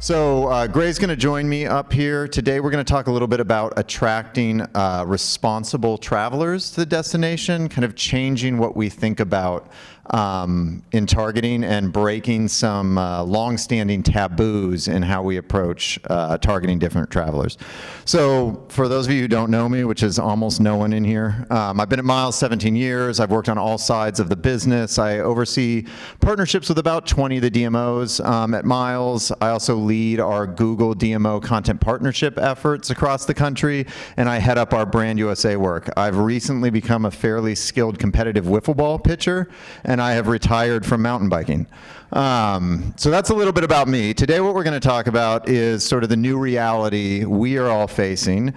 Gray's going to join me up here. Today we're going to talk a little bit about attracting responsible travelers to the destination, kind of changing what we think about in targeting and breaking some long-standing taboos in how we approach targeting different travelers. So for those of you who don't know me, which is almost no one in here, I've been at Miles 17 years. I've worked on all sides of the business. I oversee partnerships with about 20 of the DMOs at Miles. I also lead our Google DMO content partnership efforts across the country, and I head up our Brand USA work. I've recently become a fairly skilled competitive wiffle ball pitcher, and I have retired from mountain biking. So that's a little bit about me. Today what we're going to talk about is sort of the new reality we are all facing,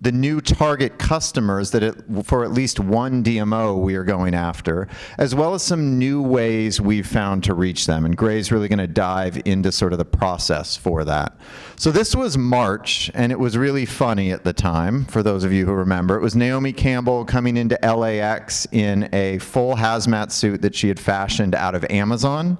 the new target customers for at least one DMO we are going after, as well as some new ways we've found to reach them. And Gray's really going to dive into sort of the process for that. So this was March, and it was really funny at the time, for those of you who remember. It was Naomi Campbell coming into LAX in a full hazmat suit that she had fashioned out of Amazon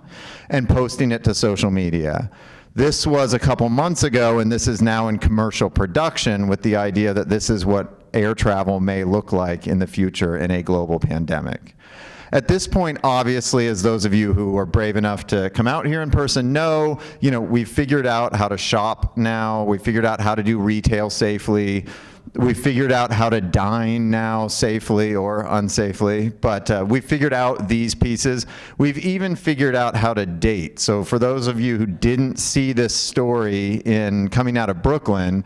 and posting it to social media. This was a couple months ago, and this is now in commercial production with the idea that this is what air travel may look like in the future in a global pandemic. At this point, obviously, as those of you who are brave enough to come out here in person know, we've figured out how to shop now. We've figured out how to do retail safely. We figured out how to dine now safely or unsafely, but we figured out these pieces. We've even figured out how to date. So for those of you who didn't see this story in coming out of Brooklyn,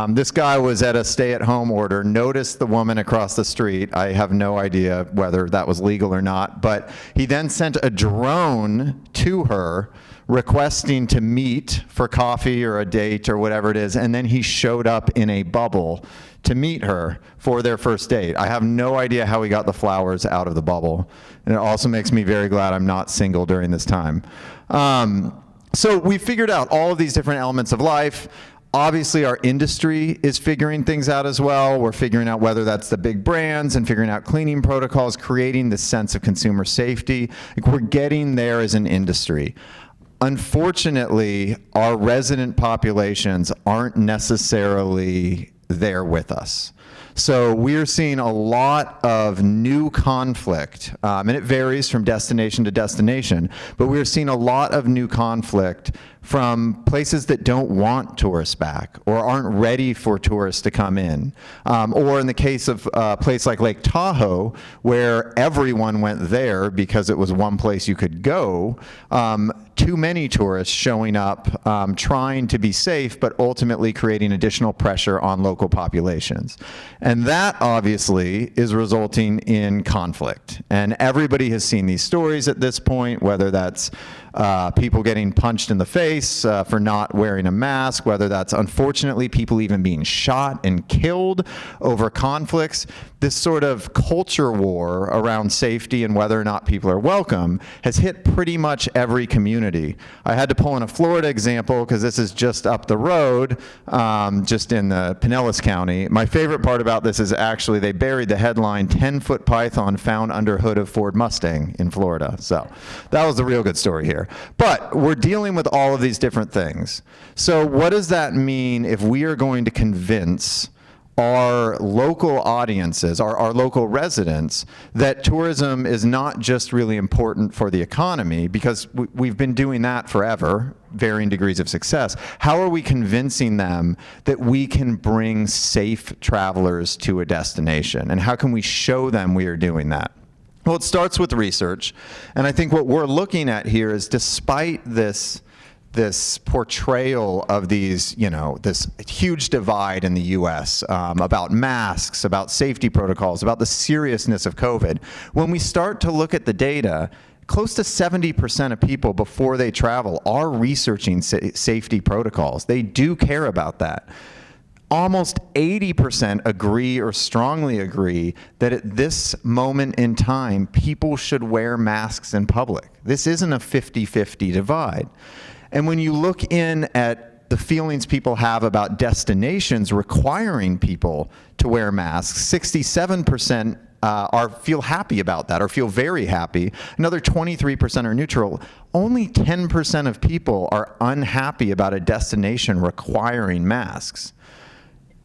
this guy was at a stay-at-home order, noticed the woman across the street. I have no idea whether that was legal or not, but he then sent a drone to her requesting to meet for coffee or a date or whatever it is, and then he showed up in a bubble to meet her for their first date. I have no idea how he got the flowers out of the bubble, and it also makes me very glad I'm not single during this time. So we figured out all of these different elements of life. Obviously, our industry is figuring things out as well. We're figuring out whether that's the big brands and figuring out cleaning protocols, creating this sense of consumer safety. We're getting there as an industry. Unfortunately, our resident populations aren't necessarily there with us. So we're seeing a lot of new conflict, and it varies from destination to destination, but we're seeing a lot of new conflict from places that don't want tourists back or aren't ready for tourists to come in. Or in the case of a place like Lake Tahoe, where everyone went there because it was one place you could go, too many tourists showing up, trying to be safe, but ultimately creating additional pressure on local populations. And that obviously is resulting in conflict. And everybody has seen these stories at this point, whether that's people getting punched in the face for not wearing a mask, whether that's unfortunately people even being shot and killed over conflicts. This sort of culture war around safety and whether or not people are welcome has hit pretty much every community. I had to pull in a Florida example because this is just up the road, just in the Pinellas County. My favorite part about this is actually they buried the headline, 10-foot python found under hood of Ford Mustang in Florida. So that was the real good story here. But we're dealing with all of these different things. So what does that mean if we are going to convince our local audiences, our local residents, that tourism is not just really important for the economy, because we've been doing that forever, varying degrees of success. How are we convincing them that we can bring safe travelers to a destination? And how can we show them we are doing that? Well, it starts with research. And I think what we're looking at here is, despite this portrayal of these, this huge divide in the US about masks, about safety protocols, about the seriousness of COVID, when we start to look at the data, close to 70% of people before they travel are researching safety protocols. They do care about that. Almost 80% agree or strongly agree that at this moment in time, people should wear masks in public. This isn't a 50-50 divide. And when you look in at the feelings people have about destinations requiring people to wear masks, 67% feel happy about that or feel very happy. Another 23% are neutral. Only 10% of people are unhappy about a destination requiring masks.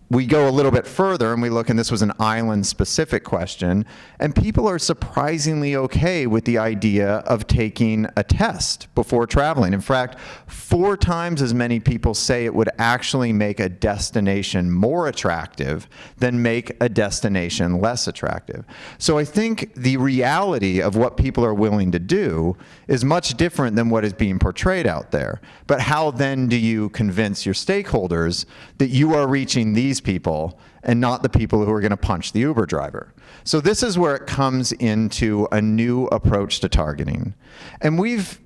We go a little bit further and we look, and this was an island-specific question, and people are surprisingly okay with the idea of taking a test before traveling. In fact, 4 times as many people say it would actually make a destination more attractive than make a destination less attractive. So I think the reality of what people are willing to do is much different than what is being portrayed out there. But how then do you convince your stakeholders that you are reaching these people and not the people who are going to punch the Uber driver? So this is where it comes into a new approach to targeting. And we've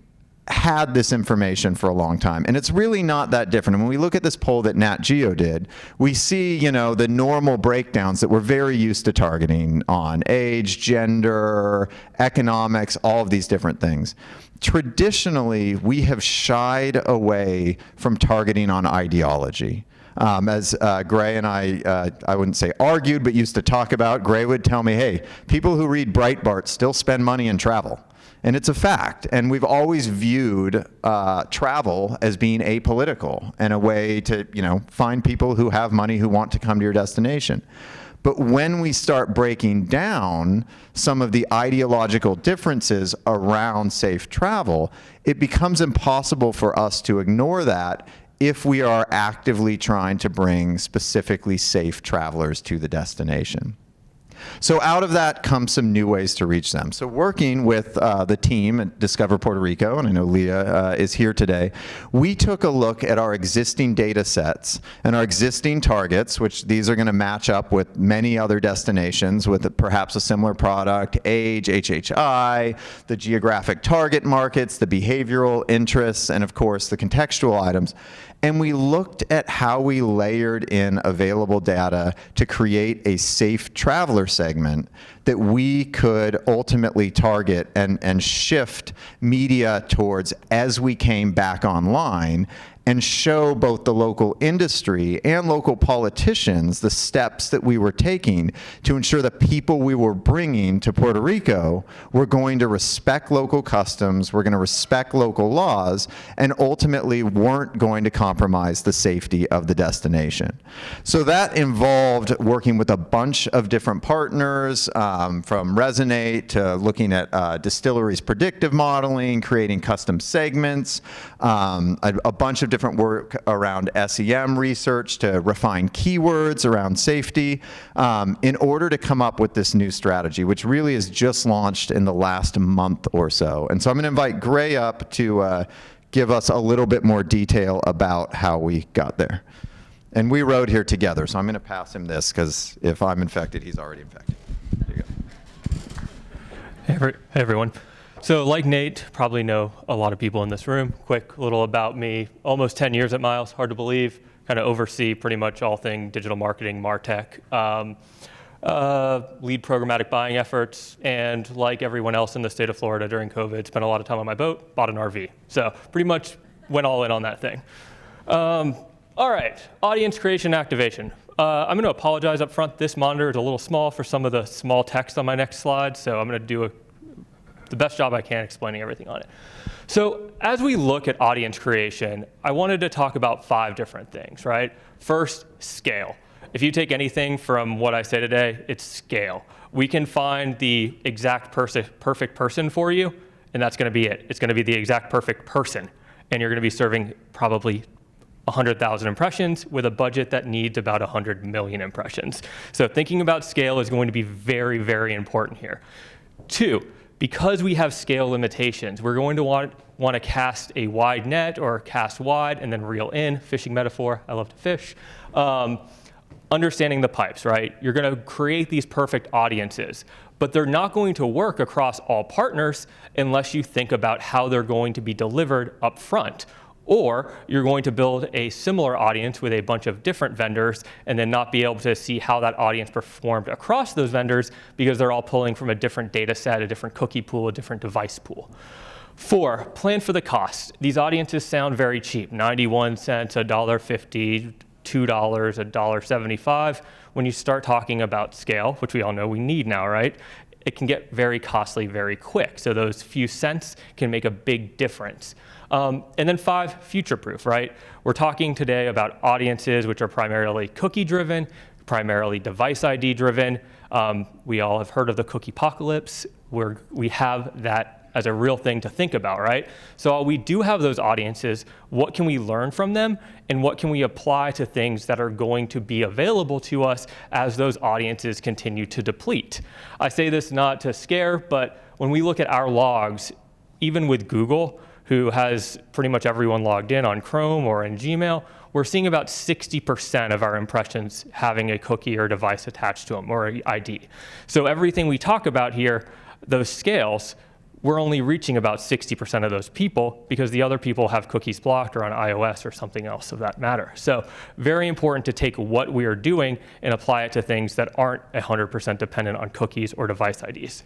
had this information for a long time, and it's really not that different. And when we look at this poll that Nat Geo did, we see, the normal breakdowns that we're very used to targeting on: age, gender, economics, all of these different things. Traditionally, we have shied away from targeting on ideology. As Gray and I wouldn't say argued, but used to talk about, Gray would tell me, hey, people who read Breitbart still spend money in travel. And it's a fact. And we've always viewed travel as being apolitical and a way to, find people who have money who want to come to your destination. But when we start breaking down some of the ideological differences around safe travel, it becomes impossible for us to ignore that if we are actively trying to bring specifically safe travelers to the destination. So out of that comes some new ways to reach them. So working with the team at Discover Puerto Rico, and I know Leah is here today, we took a look at our existing data sets and our existing targets, which these are going to match up with many other destinations with perhaps a similar product: age, HHI, the geographic target markets, the behavioral interests, and of course the contextual items. And we looked at how we layered in available data to create a safe traveler segment that we could ultimately target and shift media towards as we came back online, and show both the local industry and local politicians the steps that we were taking to ensure the people we were bringing to Puerto Rico were going to respect local customs, were going to respect local laws, and ultimately weren't going to compromise the safety of the destination. So that involved working with a bunch of different partners, from Resonate to looking at distilleries predictive modeling, creating custom segments, a bunch of different work around SEM research to refine keywords around safety, in order to come up with this new strategy, which really is just launched in the last month or so. And so I'm going to invite Gray up to give us a little bit more detail about how we got there. And we rode here together, so I'm going to pass him this, because if I'm infected, he's already infected. There you go. Hey everyone. So like Nate, probably know a lot of people in this room. Quick little about me: almost 10 years at Miles, hard to believe. Kind of oversee pretty much all thing digital marketing, MarTech, lead programmatic buying efforts, and like everyone else in the state of Florida during COVID, spent a lot of time on my boat, bought an RV. So pretty much went all in on that thing. All right, audience creation activation. I'm going to apologize up front. This monitor is a little small for some of the small text on my next slide, so I'm going to do the best job I can explaining everything on it. So as we look at audience creation, I wanted to talk about 5 different things, right? First, scale. If you take anything from what I say today, it's scale. We can find the exact perfect person for you, and that's going to be it. It's going to be the exact perfect person, and you're going to be serving probably 100,000 impressions with a budget that needs about 100 million impressions. So thinking about scale is going to be very, very important here. 2, because we have scale limitations, we're going to want to cast a wide net, or cast wide and then reel in, fishing metaphor, I love to fish. Understanding the pipes, right? You're going to create these perfect audiences, but they're not going to work across all partners unless you think about how they're going to be delivered up front. Or you're going to build a similar audience with a bunch of different vendors and then not be able to see how that audience performed across those vendors because they're all pulling from a different data set, a different cookie pool, a different device pool. 4, plan for the cost. These audiences sound very cheap, 91 cents, $1.50, $2, $1.75. When you start talking about scale, which we all know we need now, right? It can get very costly very quick. So those few cents can make a big difference. And then 5, future-proof, right? We're talking today about audiences which are primarily cookie-driven, primarily device ID-driven. We all have heard of the cookie apocalypse, where we have that as a real thing to think about, right? So while we do have those audiences, what can we learn from them, and what can we apply to things that are going to be available to us as those audiences continue to deplete? I say this not to scare, but when we look at our logs, even with Google, who has pretty much everyone logged in on Chrome or in Gmail, we're seeing about 60% of our impressions having a cookie or device attached to them, or an ID. So everything we talk about here, those scales, we're only reaching about 60% of those people, because the other people have cookies blocked or on iOS or something else of that matter. So very important to take what we are doing and apply it to things that aren't 100% dependent on cookies or device IDs.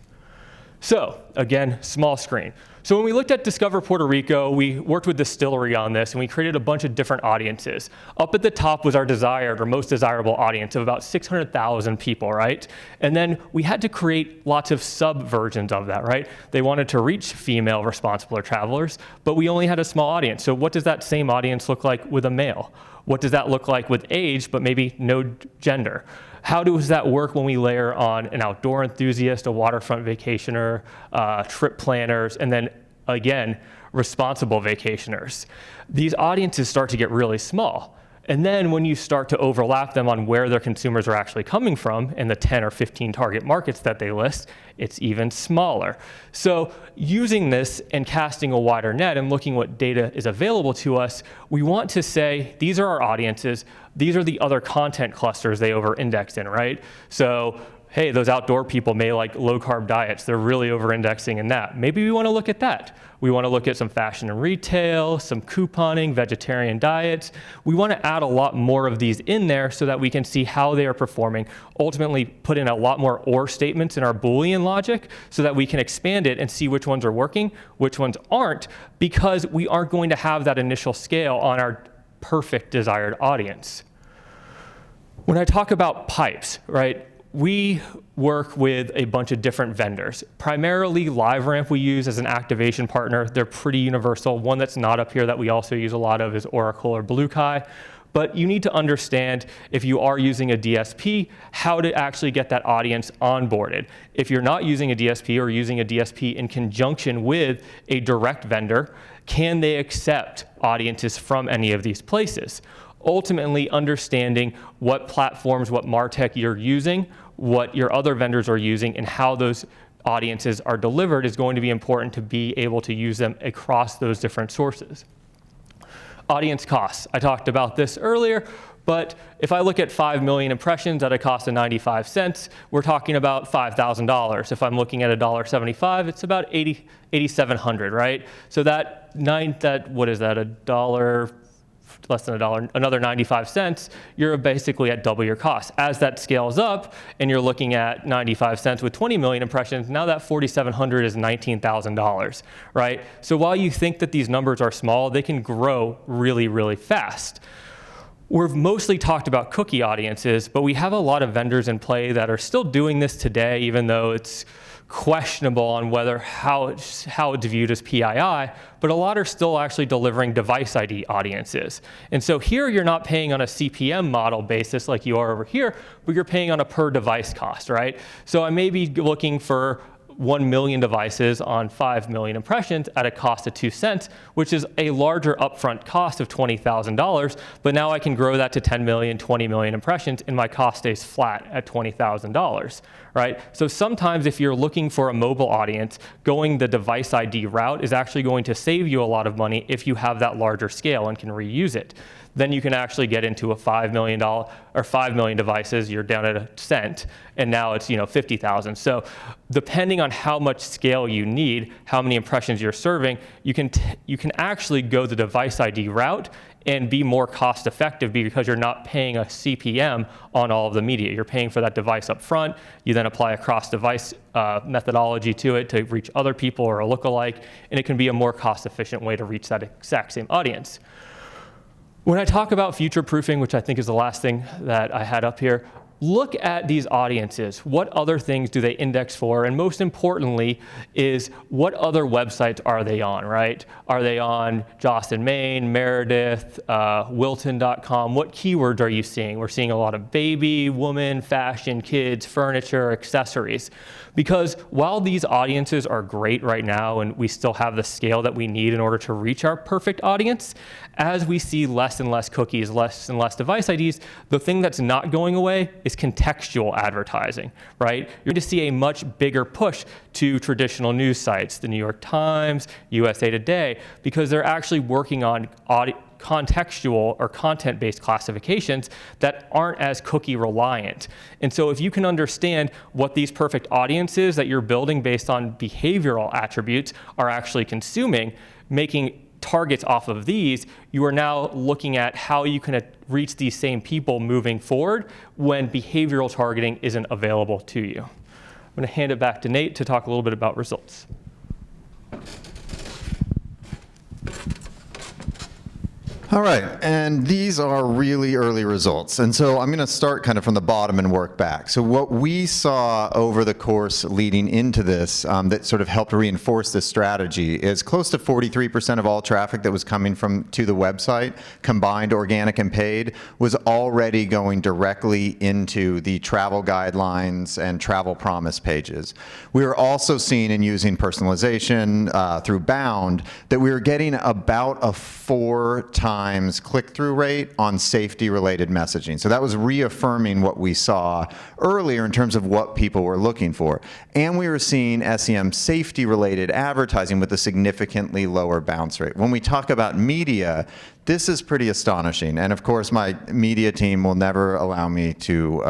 So again, small screen. So when we looked at Discover Puerto Rico, we worked with Distillery on this, and we created a bunch of different audiences. Up at the top was our desired or most desirable audience of about 600,000 people, right? And then we had to create lots of sub-versions of that, right? They wanted to reach female responsible travelers, but we only had a small audience. So what does that same audience look like with a male? What does that look like with age, but maybe no gender? How does that work when we layer on an outdoor enthusiast, a waterfront vacationer, trip planners, and then again, responsible vacationers? These audiences start to get really small. And then when you start to overlap them on where their consumers are actually coming from in the 10 or 15 target markets that they list, it's even smaller. So using this and casting a wider net and looking what data is available to us, we want to say, these are our audiences, these are the other content clusters they over-index in, right? So hey, those outdoor people may like low-carb diets. They're really over-indexing in that. Maybe we want to look at that. We want to look at some fashion and retail, some couponing, vegetarian diets. We want to add a lot more of these in there so that we can see how they are performing, ultimately put in a lot more or statements in our Boolean logic so that we can expand it and see which ones are working, which ones aren't, because we aren't going to have that initial scale on our perfect desired audience. When I talk about pipes, right? We work with a bunch of different vendors. Primarily LiveRamp we use as an activation partner. They're pretty universal. One that's not up here that we also use a lot of is Oracle or BlueKai. But you need to understand, if you are using a DSP, how to actually get that audience onboarded. If you're not using a DSP or using a DSP in conjunction with a direct vendor, can they accept audiences from any of these places? Ultimately understanding what platforms, what MarTech you're using, what your other vendors are using, and how those audiences are delivered is going to be important to be able to use them across those different sources. Audience costs. I talked about this earlier, but if I look at 5 million impressions at a cost of 95 cents, we're talking about $5,000. If I'm looking at $1.75, it's about 8,700, right? So what is that, $1, less than $1, another 95 cents, you're basically at double your cost. As that scales up and you're looking at 95 cents with 20 million impressions, now that 4,700 is $19,000, right? So while you think that these numbers are small, they can grow really, really fast. We've mostly talked about cookie audiences, but we have a lot of vendors in play that are still doing this today, even though it's questionable on how it's viewed as PII, but a lot are still actually delivering device ID audiences. And so here you're not paying on a CPM model basis like you are over here, but you're paying on a per device cost, right? So I may be looking for 1 million devices on 5 million impressions at a cost of 2 cents, which is a larger upfront cost of $20,000, but now I can grow that to 10 million, 20 million impressions, and my cost stays flat at $20,000, right? So sometimes if you're looking for a mobile audience, going the device ID route is actually going to save you a lot of money if you have that larger scale and can reuse it. Then you can actually get into a $5 million or 5 million devices, you're down at a cent, and now it's 50,000. So depending on how much scale you need, how many impressions you're serving, you can actually go the device ID route and be more cost effective because you're not paying a CPM on all of the media. You're paying for that device up front. You then apply a cross-device methodology to it to reach other people or a lookalike, and it can be a more cost efficient way to reach that exact same audience. When I talk about future proofing, which I think is the last thing that I had up here, look at these audiences. What other things do they index for? And most importantly is what other websites are they on, right? Are they on Jocelyn, Maine, Meredith, Wilton.com? What keywords are you seeing? We're seeing a lot of baby, woman, fashion, kids, furniture, accessories. Because while these audiences are great right now and we still have the scale that we need in order to reach our perfect audience, as we see less and less cookies, less and less device IDs, the thing that's not going away is contextual advertising, right? You're going to see a much bigger push to traditional news sites, the New York Times, USA Today, because they're actually working on contextual or content-based classifications that aren't as cookie reliant. And so if you can understand what these perfect audiences that you're building based on behavioral attributes are actually consuming, making targets off of these, you are now looking at how you can reach these same people moving forward when behavioral targeting isn't available to you. I'm going to hand it back to Nate to talk a little bit about results. All right, and these are really early results. And so I'm going to start kind of from the bottom and work back. So what we saw over the course leading into this that sort of helped reinforce this strategy is close to 43% of all traffic that was coming to the website, combined organic and paid, was already going directly into the travel guidelines and travel promise pages. We were also seeing and using personalization through Bound that we were getting about a 4 times click-through rate on safety-related messaging. So that was reaffirming what we saw earlier in terms of what people were looking for. And we were seeing SEM safety-related advertising with a significantly lower bounce rate. When we talk about media, this is pretty astonishing. And of course, my media team will never allow me to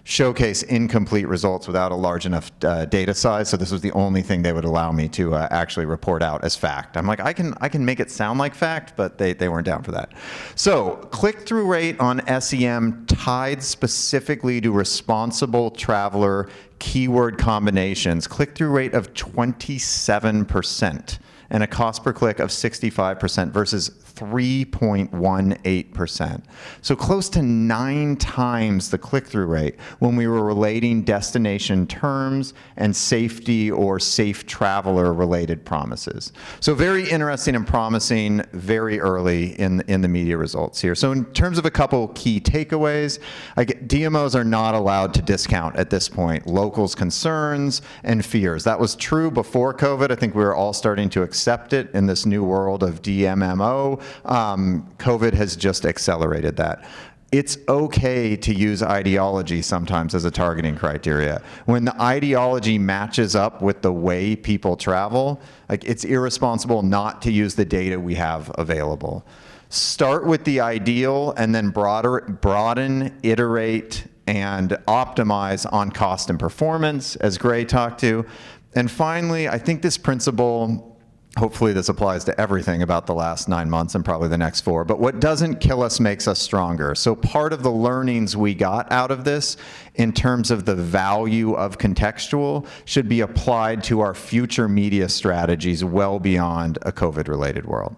showcase incomplete results without a large enough data size. So this was the only thing they would allow me to actually report out as fact. I'm like, I can make it sound like fact, but they weren't down for that. So click-through rate on SEM tied specifically to responsible traveler keyword combinations, click-through rate of 27% and a cost per click of 65% versus 3.18%. So close to 9 times the click-through rate when we were relating destination terms and safety or safe traveler related promises. So very interesting and promising very early in the media results here. So in terms of a couple key takeaways, DMOs are not allowed to discount at this point locals' concerns and fears. That was true before COVID. I think we were all starting to accept it in this new world of DMMO. COVID has just accelerated that. It's okay to use ideology sometimes as a targeting criteria. When the ideology matches up with the way people travel, it's irresponsible not to use the data we have available. Start with the ideal and then broaden, iterate, and optimize on cost and performance, as Gray talked to. And finally, I think this principle, hopefully this applies to everything about the last 9 months and probably the next 4, but what doesn't kill us makes us stronger. So part of the learnings we got out of this in terms of the value of contextual should be applied to our future media strategies well beyond a COVID-related world.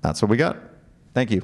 That's what we got. Thank you.